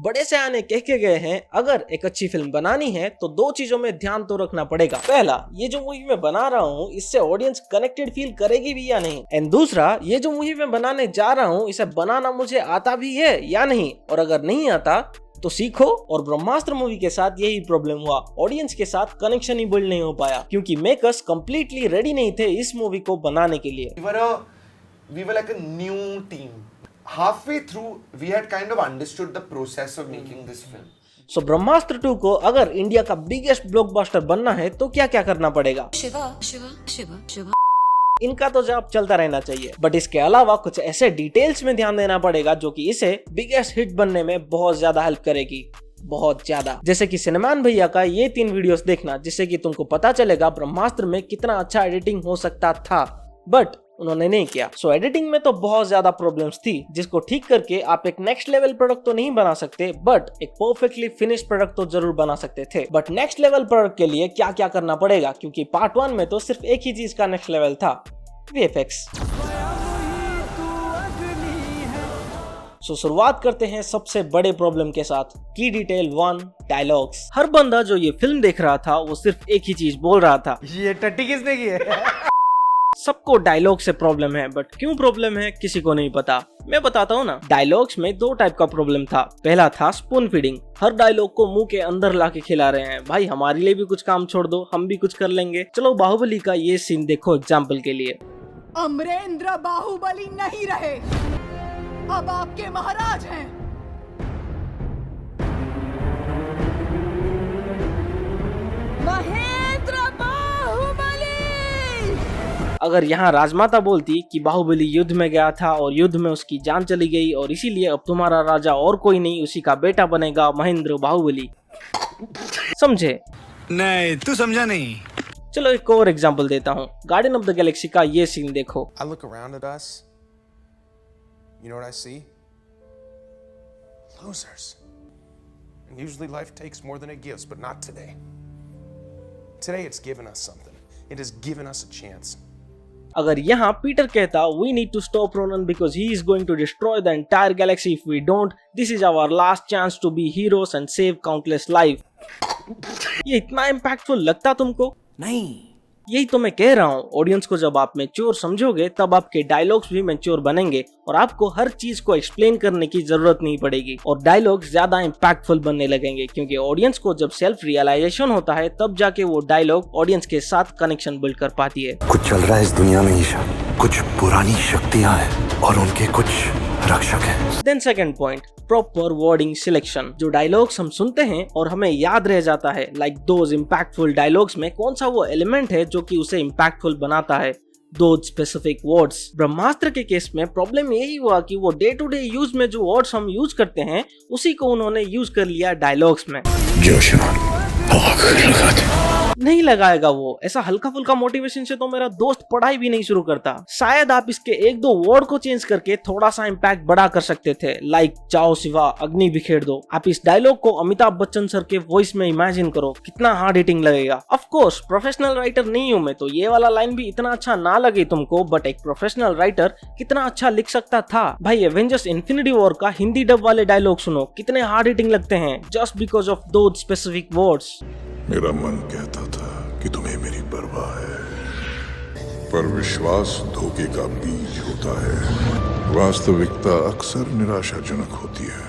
बड़े से आने कह के गए हैं अगर एक अच्छी फिल्म बनानी है तो दो चीजों में ध्यान तो रखना पड़ेगा। पहला, ये जो मूवी मैं बना रहा हूँ इससे ऑडियंस कनेक्टेड फील करेगी भी या नहीं, एंड दूसरा, ये जो मूवी मैं बनाने जा रहा हूँ इसे बनाना मुझे आता भी है या नहीं, और अगर नहीं आता तो सीखो। और ब्रह्मास्त्र मूवी के साथ यही प्रॉब्लम हुआ, ऑडियंस के साथ कनेक्शन ही बिल्ड नहीं हो पाया क्योंकि मेकर्स कंप्लीटली रेडी नहीं थे इस मूवी को बनाने के लिए। We were like a new team. Halfway through, we had kind of understood the process of making this film. सो ब्रह्मास्त्र 2 को अगर इंडिया का बिगेस्ट ब्लॉकबस्टर बनना है तो क्या क्या करना पड़ेगा? शिवा शिवा शिवा शिवा इनका तो जवाब चलता रहना चाहिए, बट इसके अलावा कुछ ऐसे डिटेल्स में ध्यान देना पड़ेगा जो कि इसे बिगेस्ट हिट बनने में बहुत ज्यादा हेल्प करेगी, बहुत ज्यादा। जैसे कि सिनेमान भैया का ये 3 वीडियोस देखना जिससे कि तुमको पता चलेगा ब्रह्मास्त्र में कितना अच्छा एडिटिंग हो सकता था, बट उन्होंने नहीं किया। सो एडिटिंग में तो बहुत ज्यादा प्रॉब्लम्स थी जिसको ठीक करके आप एक नेक्स्ट लेवल प्रोडक्ट तो नहीं बना सकते, बट एक परफेक्टली फिनिश प्रोडक्ट तो जरूर बना सकते थे। बट नेक्स्ट लेवल प्रोडक्ट के लिए क्या क्या करना पड़ेगा, क्योंकि पार्ट 1 में तो सिर्फ एक ही चीज का नेक्स्ट लेवल था, वीएफएक्स। सो शुरुआत करते हैं सबसे बड़े प्रॉब्लम के साथ, की डिटेल 1, डायलॉग्स। हर बंदा जो ये फिल्म देख रहा था वो सिर्फ एक ही चीज बोल रहा था, ये टट्टी किसने की है? सबको डायलॉग से प्रॉब्लम है, बट क्यों प्रॉब्लम है किसी को नहीं पता। मैं बताता हूँ ना। डायलॉग्स में 2 टाइप का प्रॉब्लम था। पहला था स्पून फीडिंग, हर डायलॉग को मुंह के अंदर लाके खिला रहे हैं। भाई हमारे लिए भी कुछ काम छोड़ दो, हम भी कुछ कर लेंगे। चलो बाहुबली का ये सीन देखो एग्जाम्पल के लिए। अमरेंद्र बाहुबली नहीं रहे, अब आपके महाराज हैं। महेंद्र बाहुबली। अगर यहाँ राजमाता बोलती कि बाहुबली युद्ध में गया था और युद्ध में उसकी जान चली गई और इसीलिए अब तुम्हारा राजा और कोई नहीं उसी का बेटा बनेगा महेंद्र बाहुबली, समझे? नहीं, तू समझा नहीं। चलो एक और एग्जांपल देता हूँ। गार्डियन ऑफ द गैलेक्सी का ये सीन देखो। I look around at us. You know what I see? Losers. And usually life takes more than it gives, but not today. Today it's given us something. It has given us a chance. अगर यहाँ Peter कहता we need to stop Ronan because he is going to destroy the entire galaxy if we don't. This is our last chance to be heroes and save countless lives. ये इतना impactful लगता तुमको? नहीं। यही तो मैं कह रहा हूँ, ऑडियंस को जब आप मैच्योर समझोगे तब आपके डायलॉग्स भी मैच्योर बनेंगे और आपको हर चीज को एक्सप्लेन करने की जरूरत नहीं पड़ेगी और डायलॉग्स ज्यादा इम्पैक्टफुल बनने लगेंगे क्योंकि ऑडियंस को जब सेल्फ रियलाइजेशन होता है तब जाके वो डायलॉग ऑडियंस के साथ कनेक्शन बिल्ड कर पाती है। कुछ चल रहा है इस दुनिया में ईशा, कुछ पुरानी शक्तियां हैं और उनके कुछ रक्षक हैं। Then second point, proper wording selection. जो डायलॉग्स हम सुनते हैं और हमें याद रह जाता है, लाइक दोज इम्पैक्टफुल डायलॉग्स में कौन सा वो एलिमेंट है जो कि उसे इम्पैक्टफुल बनाता है, दोज स्पेसिफिक वर्ड्स। ब्रह्मास्त्र के केस में प्रॉब्लम यही हुआ कि वो डे टू डे यूज में जो वर्ड्स हम यूज करते हैं उसी को उन्होंने यूज कर लिया डायलॉग्स में। नहीं लगाएगा वो, ऐसा हल्का फुल्का मोटिवेशन से तो मेरा दोस्त पढ़ाई भी नहीं शुरू करता। शायद आप इसके 1-2 वर्ड को चेंज करके थोड़ा सा इम्पैक्ट बढ़ा कर सकते थे, लाइक जाओ शिवा अग्नि बिखेर दो। आप इस डायलॉग को अमिताभ बच्चन सर के वॉइस में इमेजिन करो, कितना हार्ड हिटिंग लगेगा। ऑफ कोर्स प्रोफेशनल राइटर नहीं हूँ मैं, तो ये वाला लाइन भी इतना अच्छा ना लगे तुमको, बट एक प्रोफेशनल राइटर कितना अच्छा लिख सकता था। भाई एवेंजर्स इन्फिनिटी वॉर का हिंदी डब वाले डायलॉग सुनो, कितने हार्ड हिटिंग लगते हैं just because of those specific words. मेरा मन कहता था कि तुम्हें मेरी परवाह है, पर विश्वास धोखे का बीज होता है। वास्तविकता अक्सर निराशाजनक होती है।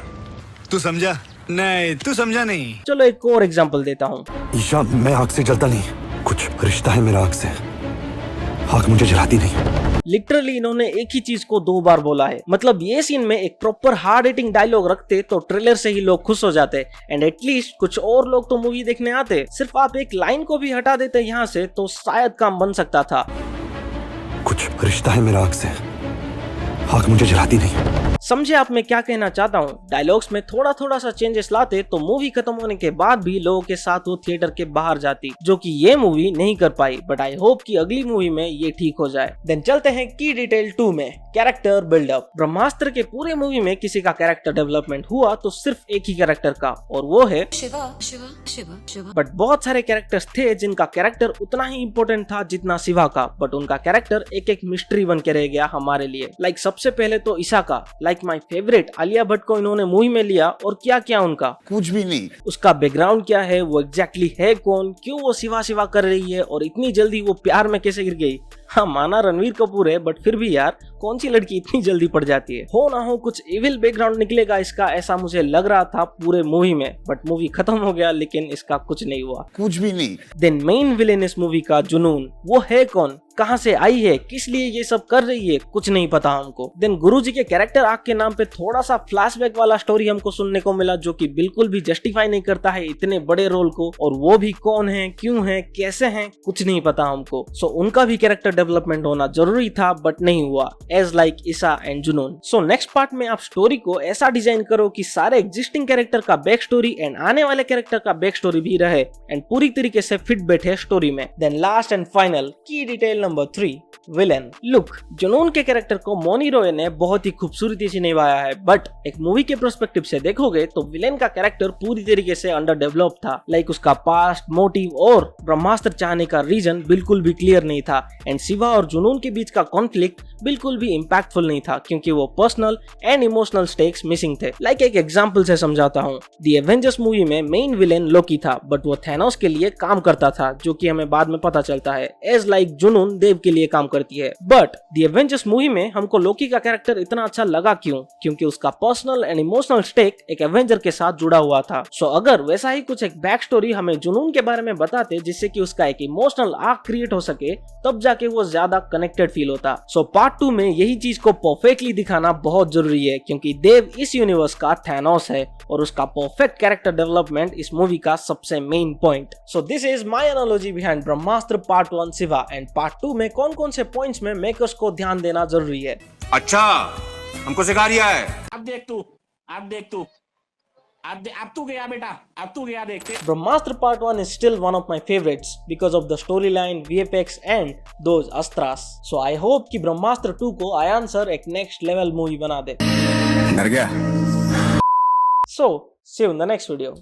तू समझा नहीं, तू समझा नहीं। चलो एक और एग्जांपल देता हूँ। ईशा, मैं आग से जलता नहीं, कुछ रिश्ता है मेरा आग से, आग मुझे जलाती नहीं। लिटरली इन्होंने एक ही चीज को 2 बार बोला है। मतलब ये सीन में एक प्रॉपर हार्ड हिटिंग डायलॉग रखते तो ट्रेलर से ही लोग खुश हो जाते एंड एटलीस्ट कुछ और लोग तो मूवी देखने आते। सिर्फ आप एक लाइन को भी हटा देते यहाँ से तो शायद काम बन सकता था। कुछ रिश्ता है मेरा आग से, आग मुझे जलाती नहीं। समझे आप मैं क्या कहना चाहता हूँ? डायलॉग्स में थोड़ा सा चेंजेस लाते तो मूवी खत्म होने के बाद भी लोगों के साथ वो थिएटर के बाहर जाती, जो कि ये मूवी नहीं कर पाई। बट आई होप कि अगली मूवी में ये ठीक हो जाए। देन चलते हैं की डिटेल 2 में, कैरेक्टर बिल्डअप। ब्रह्मास्त्र के पूरे मूवी में किसी का कैरेक्टर डेवलपमेंट हुआ तो सिर्फ एक ही कैरेक्टर का, और वो है शिवा शिवा शिवा शिवा। बट बहुत सारे कैरेक्टर्स थे जिनका कैरेक्टर उतना ही इम्पोर्टेंट था जितना शिवा का, बट उनका कैरेक्टर एक एक मिस्ट्री बन के रह गया हमारे लिए। लाइक सबसे पहले तो ईशा का, like my favourite Alia Bhatt को इन्होंने मूवी में लिया और क्या क्या उनका, कुछ भी नहीं। उसका बैकग्राउंड क्या है, वो एग्जैक्टली है कौन, क्यों वो सिवा सिवा कर रही है और इतनी जल्दी वो प्यार में कैसे गिर गई। हाँ माना रणवीर कपूर है, बट फिर भी यार कौन सी लड़की इतनी जल्दी पड़ जाती है। हो ना हो कुछ इविल बैकग्राउंड निकलेगा इसका, ऐसा मुझे लग रहा था पूरे मूवी में, बट मूवी खत्म हो गया लेकिन इसका कुछ नहीं हुआ, कुछ भी नहीं। देन मेन विलेन इस मूवी का जुनून, वो है कौन, कहां से आई है, किस लिए ये सब कर रही है, कुछ नहीं पता हमको। देन गुरुजी के कैरेक्टर आर्क के नाम पे थोड़ा सा फ्लैशबैक वाला स्टोरी हमको सुनने को मिला, जो कि बिल्कुल भी जस्टिफाई नहीं करता है इतने बड़े रोल को, और वो भी कौन है, क्यों है, कैसे हैं, कुछ नहीं पता हमको। सो उनका भी कैरेक्टर डेवलपमेंट होना जरूरी था बट नहीं हुआ, एज लाइक ईसा एंड जुनून। सो नेक्स्ट पार्ट में आप स्टोरी को ऐसा डिजाइन करो कि सारे एग्जिस्टिंग कैरेक्टर का बैक स्टोरी एंड आने वाले कैरेक्टर का बैक स्टोरी भी रहे एंड पूरी तरीके से फिट बैठे स्टोरी में। देन लास्ट एंड फाइनल की डिटेल नंबर 3, विलेन लुक। जुनून के कैरेक्टर को मोनी रॉय ने बहुत ही खूबसूरती से निभाया है, बट एक मूवी के पर्सपेक्टिव से देखोगे तो विलेन का कैरेक्टर पूरी तरीके से अंडर डेवलप था। लाइक उसका पास्ट, मोटिव और ब्रह्मास्त्र चाहने का रीजन बिल्कुल भी क्लियर नहीं था एंड शिवा और जुनून के बीच का कॉन्फ्लिक्ट बिल्कुल भी इम्पैक्टफुल नहीं था, क्योंकि वो personal and emotional stakes missing थे। लाइक एक एग्जांपल से समझाता हूँ, द एवेंजर्स मूवी में मेन विलेन लोकी था, बट वो थैनोस के लिए काम करता था, जो कि हमें बाद में पता चलता है, एज लाइक जुनून देव के लिए काम करती है। बट द एवेंजर्स मूवी में हमको लोकी का कैरेक्टर इतना अच्छा लगा क्यों, क्योंकि उसका पर्सनल एंड इमोशनल स्टेक एक एवेंजर के साथ जुड़ा हुआ था। सो अगर वैसा ही कुछ एक बैक स्टोरी हमें जुनून के बारे में बताते, जिससे कि उसका एक इमोशनल आर्क क्रिएट हो सके, तब जाके वो ज्यादा कनेक्टेड फील होता। सो पार्ट 2 में यही चीज को परफेक्टली दिखाना बहुत जरूरी है, क्योंकि देव इस यूनिवर्स का थैनोस है और उसका परफेक्ट कैरेक्टर डेवलपमेंट इस मूवी का सबसे main point. So this is my analogy behind Brahmastra part 1 Shiva, and part 2 में कौन कौन से पॉइंट्स में मेकर्स को ध्यान देना जरूरी है। अच्छा हमको सिखा रिया है। अब देख तू अब तू गया बेटा, अब तू गया देखते। Brahmastra Part 1 is still one of my favorites because of the storyline, VFX and those astras. So I hope कि ब्रह्मास्त्र 2 को आयान सर एक next level मूवी बना दे। डर गया। So see you in the next video.